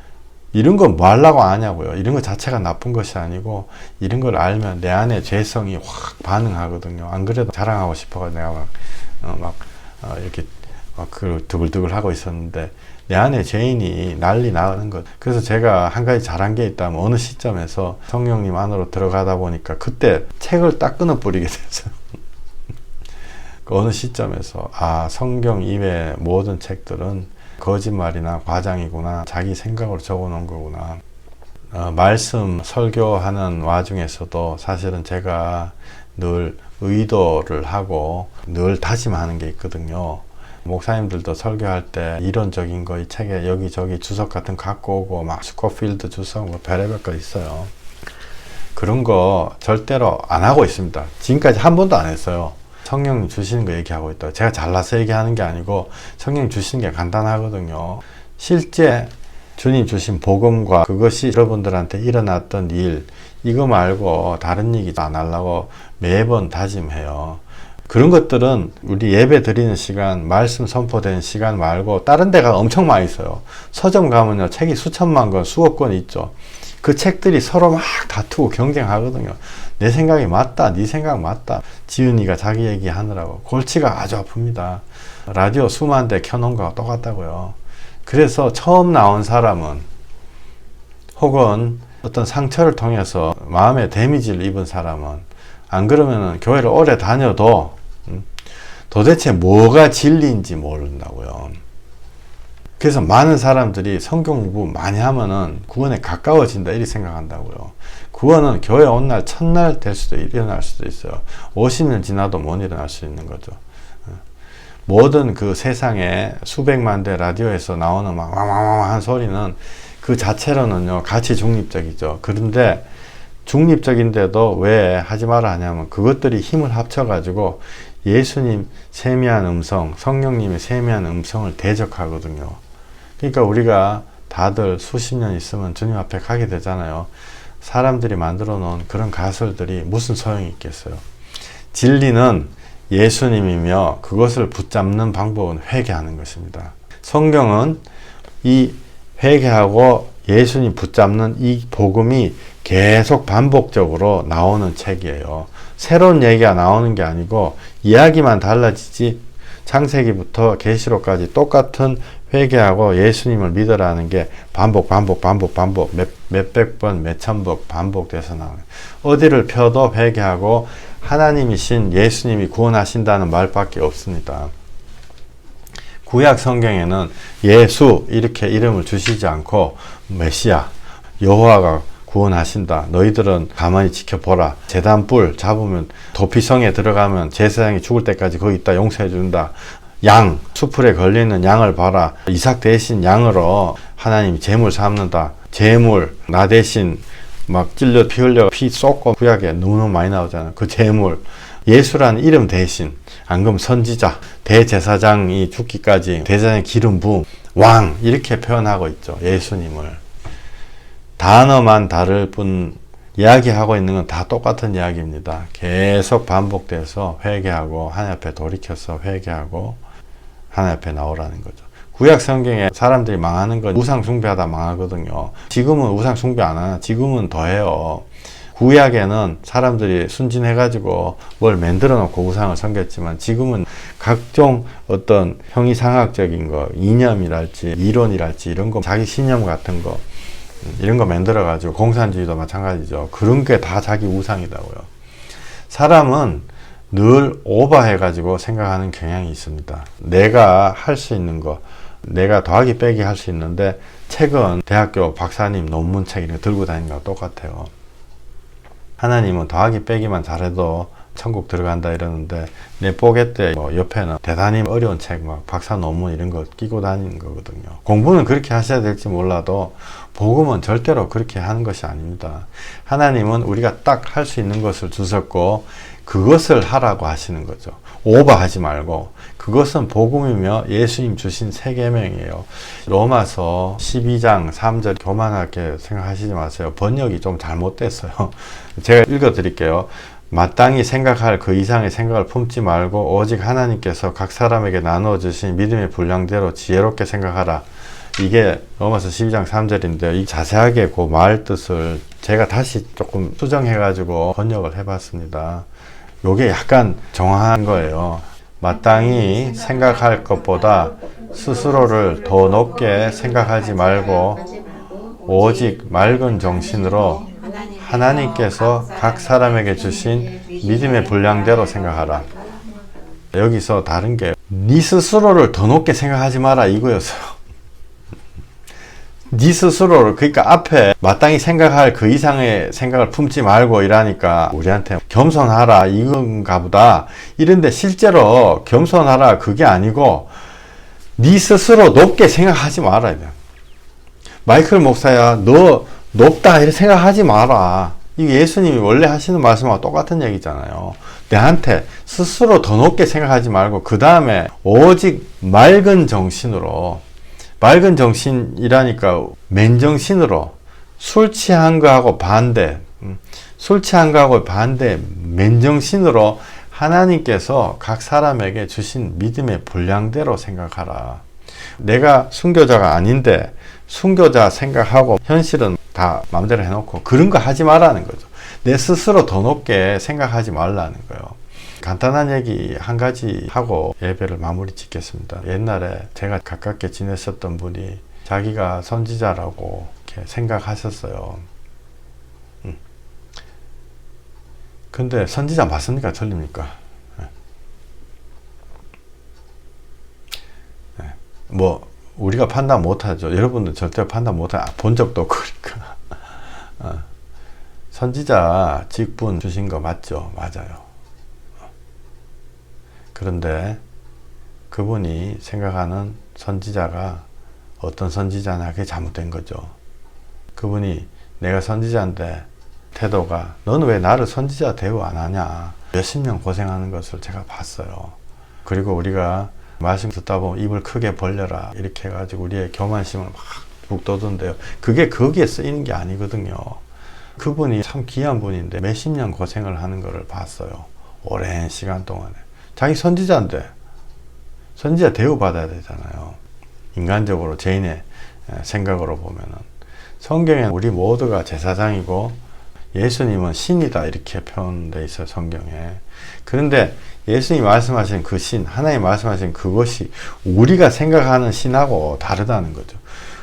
이런 거 뭐 하려고 아냐고요. 이런 거 자체가 나쁜 것이 아니고 이런 걸 알면 내 안에 죄성이 확 반응하거든요. 안 그래도 자랑하고 싶어가지고 내가 이렇게 그 두글두글 하고 있었는데 내 안에 죄인이 난리 나는 것. 그래서 제가 한 가지 잘한 게 있다면 어느 시점에서 성령님 안으로 들어가다 보니까 그때 책을 딱 끊어 뿌리게 됐어요. 어느 시점에서 성경 이외의 모든 책들은 거짓말이나 과장이구나. 자기 생각으로 적어 놓은 거구나. 말씀 설교하는 와중에서도 사실은 제가 늘 의도를 하고 늘 다짐하는 게 있거든요. 목사님들도 설교할 때 이론적인 거 이 책에 여기저기 주석 같은 거 갖고 오고 막 스코필드 주석 뭐 별의별 거 있어요. 그런 거 절대로 안 하고 있습니다. 지금까지 한 번도 안 했어요. 성령 주시는 거 얘기하고 있다. 제가 잘나서 얘기하는 게 아니고 성령 주시는 게 간단하거든요. 실제 주님 주신 복음과 그것이 여러분들한테 일어났던 일, 이거 말고 다른 얘기 안 하려고 매번 다짐해요. 그런 것들은 우리 예배 드리는 시간, 말씀 선포되는 시간 말고 다른 데가 엄청 많이 있어요. 서점 가면요, 책이 수천만 권, 수억 권 있죠. 그 책들이 서로 막 다투고 경쟁하거든요. 내 생각이 맞다, 네 생각 맞다. 지은이가 자기 얘기 하느라고 골치가 아주 아픕니다. 라디오 수만 대 켜놓은 거와 똑같다고요. 그래서 처음 나온 사람은 혹은 어떤 상처를 통해서 마음의 데미지를 입은 사람은 안 그러면은 교회를 오래 다녀도 도대체 뭐가 진리인지 모른다고요. 그래서 많은 사람들이 성경 공부 많이 하면은 구원에 가까워진다 이렇게 생각한다고요. 구원은 교회 온 날 첫날 될 수도 일어날 수도 있어요. 50년 지나도 못 일어날 수 있는 거죠. 모든 그 세상에 수백만 대 라디오에서 나오는 막 왕왕왕한 소리는 그 자체로는요 가치 중립적이죠. 그런데 중립적인데도 왜 하지 마라 하냐면 그것들이 힘을 합쳐가지고 예수님 세미한 음성, 성령님의 세미한 음성을 대적하거든요. 그러니까 우리가 다들 수십 년 있으면 주님 앞에 가게 되잖아요. 사람들이 만들어 놓은 그런 가설들이 무슨 소용이 있겠어요. 진리는 예수님이며 그것을 붙잡는 방법은 회개하는 것입니다. 성경은 이 회개하고 예수님 붙잡는 이 복음이 계속 반복적으로 나오는 책이에요. 새로운 얘기가 나오는 게 아니고 이야기만 달라지지 창세기부터 계시록까지 똑같은 회개하고 예수님을 믿으라는 게 반복 몇백 번 몇천 번 반복돼서 나와요. 어디를 펴도 회개하고 하나님이신 예수님이 구원하신다는 말밖에 없습니다. 구약 성경에는 예수 이렇게 이름을 주시지 않고 메시아 여호와가 구원하신다. 너희들은 가만히 지켜보라. 제단뿔 잡으면 도피성에 들어가면 제사장이 죽을 때까지 거기 있다 용서해 준다. 양 수풀에 걸려있는 양을 봐라. 이삭 대신 양으로 하나님이 제물 삼는다. 제물 나 대신 막 찔려 피 흘려 피 쏟고 구약에 너무너무 많이 나오잖아요. 그 제물 예수라는 이름 대신 안 그러면 선지자 대제사장이 죽기까지 대제사장의 기름 부음 왕 이렇게 표현하고 있죠. 예수님을 단어만 다를 뿐 이야기하고 있는 건 다 똑같은 이야기입니다. 계속 반복돼서 회개하고 하나님 앞에 돌이켜서 회개하고 하나님 앞에 나오라는 거죠. 구약 성경에 사람들이 망하는 건 우상 숭배하다 망하거든요. 지금은 우상 숭배 안 하나? 지금은 더해요. 구약에는 사람들이 순진해가지고 뭘 만들어 놓고 우상을 섬겼지만 지금은 각종 어떤 형이상학적인 거, 이념이랄지 이론이랄지 이런 거 자기 신념 같은 거 이런 거 만들어가지고 공산주의도 마찬가지죠. 그런 게 다 자기 우상이라고요. 사람은 늘 오버해가지고 생각하는 경향이 있습니다. 내가 할 수 있는 거, 내가 더하기 빼기 할 수 있는데 책은 대학교 박사님 논문책 이런 거 들고 다니는 거랑 똑같아요. 하나님은 더하기 빼기만 잘해도 천국 들어간다 이러는데 내 뽀개 때 옆에는 대단히 어려운 책 막 박사 논문 이런 거 끼고 다니는 거거든요. 공부는 그렇게 하셔야 될지 몰라도 복음은 절대로 그렇게 하는 것이 아닙니다. 하나님은 우리가 딱 할 수 있는 것을 주셨고 그것을 하라고 하시는 거죠. 오버하지 말고 그것은 복음이며 예수님 주신 세 계명이에요. 로마서 12장 3절 교만하게 생각하시지 마세요. 번역이 좀 잘못됐어요. 제가 읽어 드릴게요. 마땅히 생각할 그 이상의 생각을 품지 말고 오직 하나님께서 각 사람에게 나누어 주신 믿음의 분량대로 지혜롭게 생각하라. 이게 로마서 12장 3절인데요. 이 자세하게 그 말 뜻을 제가 다시 조금 수정해 가지고 번역을 해 봤습니다. 요게 약간 정확한 거예요. 마땅히 생각할 것보다 스스로를 더 높게 생각하지 말고 오직 맑은 정신으로 하나님께서 각 사람에게 주신 믿음의 분량대로 생각하라. 여기서 다른 게 네 스스로를 더 높게 생각하지 마라 이거였어요. 네 스스로를 그러니까 앞에 마땅히 생각할 그 이상의 생각을 품지 말고 이라니까 우리한테 겸손하라 이건가 보다 이런데 실제로 겸손하라 그게 아니고 네 스스로 높게 생각하지 마라. 마이클 목사야 너 높다 이렇게 생각하지 마라. 이게 예수님이 원래 하시는 말씀하고 똑같은 얘기잖아요. 내한테 스스로 더 높게 생각하지 말고 그 다음에 오직 맑은 정신으로 맑은 정신이라니까 맨정신으로 술 취한 거하고 반대 술 취한 거하고 반대 맨정신으로 하나님께서 각 사람에게 주신 믿음의 분량대로 생각하라. 내가 순교자가 아닌데 순교자 생각하고 현실은 다 마음대로 해놓고 그런 거 하지 말라는 거죠. 내 스스로 더 높게 생각하지 말라는 거예요. 간단한 얘기 한 가지 하고 예배를 마무리 짓겠습니다. 옛날에 제가 가깝게 지냈었던 분이 자기가 선지자라고 이렇게 생각하셨어요. 근데 선지자 맞습니까? 틀립니까? 뭐 우리가 판단 못하죠. 여러분들 절대 판단 못하, 본 적도 없고 그러니까. 선지자 직분 주신 거 맞죠? 맞아요. 그런데 그분이 생각하는 선지자가 어떤 선지자나 그게 잘못된 거죠. 그분이 내가 선지자인데 태도가 너는 왜 나를 선지자 대우 안 하냐. 몇십 년 고생하는 것을 제가 봤어요. 그리고 우리가 말씀 듣다 보면 입을 크게 벌려라 이렇게 해가지고 우리의 교만심을 막 북돋은데요. 그게 거기에 쓰이는 게 아니거든요. 그분이 참 귀한 분인데 몇십 년 고생을 하는 것을 봤어요. 오랜 시간 동안에. 자기 선지자인데 선지자 대우받아야 되잖아요. 인간적으로 죄인의 생각으로 보면은 성경에 우리 모두가 제사장이고 예수님은 신이다 이렇게 표현되어 있어요. 성경에. 그런데 예수님이 말씀하신 그 신, 하나님 말씀하신 그것이 우리가 생각하는 신하고 다르다는 거죠.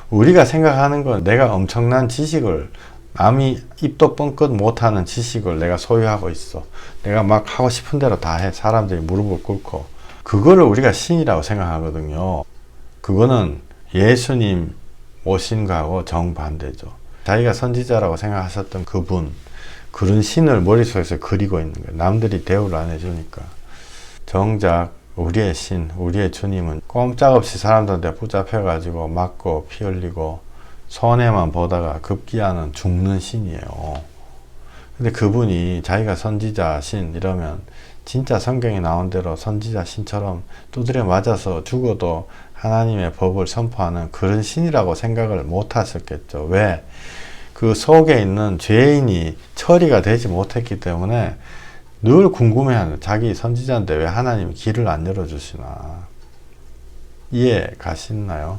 우리가 생각하는 건 내가 엄청난 지식을, 남이 입도 뻥끗 못하는 지식을 내가 소유하고 있어. 내가 막 하고 싶은 대로 다 해. 사람들이 무릎을 꿇고. 그거를 우리가 신이라고 생각하거든요. 그거는 예수님 오신 거하고 정반대죠. 자기가 선지자라고 생각하셨던 그분, 그런 신을 머릿속에서 그리고 있는 거예요. 남들이 대우를 안 해주니까. 정작 우리의 신, 우리의 주님은 꼼짝없이 사람들한테 붙잡혀가지고 맞고 피 흘리고 손해만 보다가 급기야는 죽는 신이에요. 근데 그분이 자기가 선지자 신 이러면 진짜 성경에 나온 대로 선지자 신처럼 두드려 맞아서 죽어도 하나님의 법을 선포하는 그런 신이라고 생각을 못 하셨겠죠. 왜? 그 속에 있는 죄인이 처리가 되지 못했기 때문에 늘 궁금해하는, 자기 선지자인데 왜 하나님이 길을 안 열어주시나. 이해 가시나요?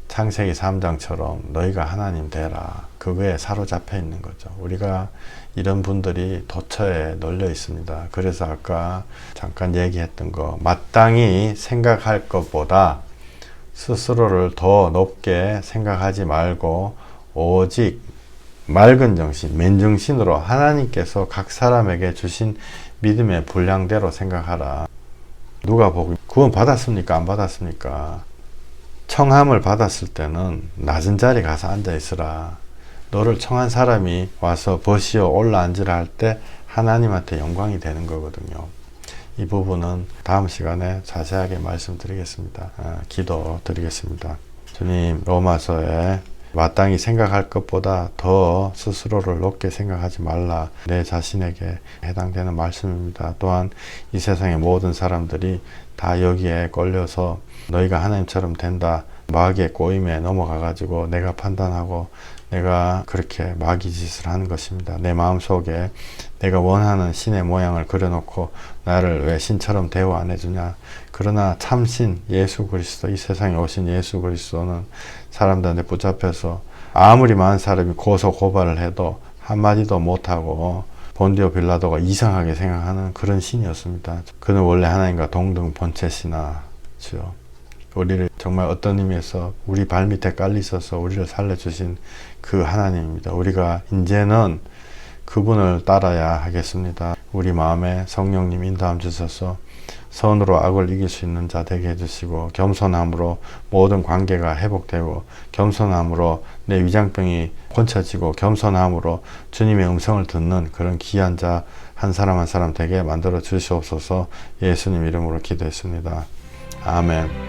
창세기 3장처럼 너희가 하나님 되라. 그거에 사로잡혀 있는 거죠. 우리가 이런 분들이 도처에 널려 있습니다. 그래서 아까 잠깐 얘기했던 거, 마땅히 생각할 것보다 스스로를 더 높게 생각하지 말고 오직 맑은 정신, 맨정신으로 하나님께서 각 사람에게 주신 믿음의 분량대로 생각하라. 누가 보고 구원 받았습니까? 안 받았습니까? 청함을 받았을 때는 낮은 자리에 가서 앉아 있으라. 너를 청한 사람이 와서 버시어 올라앉으라 할 때 하나님한테 영광이 되는 거거든요. 이 부분은 다음 시간에 자세하게 말씀드리겠습니다. 기도 드리겠습니다. 주님, 로마서에 마땅히 생각할 것보다 더 스스로를 높게 생각하지 말라. 내 자신에게 해당되는 말씀입니다. 또한 이 세상의 모든 사람들이 다 여기에 걸려서 너희가 하나님처럼 된다. 마귀의 꼬임에 넘어가가지고 내가 판단하고 내가 그렇게 마귀 짓을 하는 것입니다. 내 마음속에 내가 원하는 신의 모양을 그려놓고 나를 왜 신처럼 대우 안 해주냐. 그러나 참신 예수 그리스도, 이 세상에 오신 예수 그리스도는 사람들한테 붙잡혀서 아무리 많은 사람이 고소 고발을 해도 한마디도 못하고 본디오 빌라도가 이상하게 생각하는 그런 신이었습니다. 그는 원래 하나님과 동등 본체시나죠. 우리를 정말 어떤 의미에서 우리 발밑에 깔려 있어서 우리를 살려주신 그 하나님입니다. 우리가 이제는 그분을 따라야 하겠습니다. 우리 마음에 성령님 인도함 주셔서 선으로 악을 이길 수 있는 자 되게 해주시고, 겸손함으로 모든 관계가 회복되고, 겸손함으로 내 위장병이 고쳐지고, 겸손함으로 주님의 음성을 듣는 그런 귀한 자 한 사람 한 사람 되게 만들어 주시옵소서. 예수님 이름으로 기도했습니다. 아멘.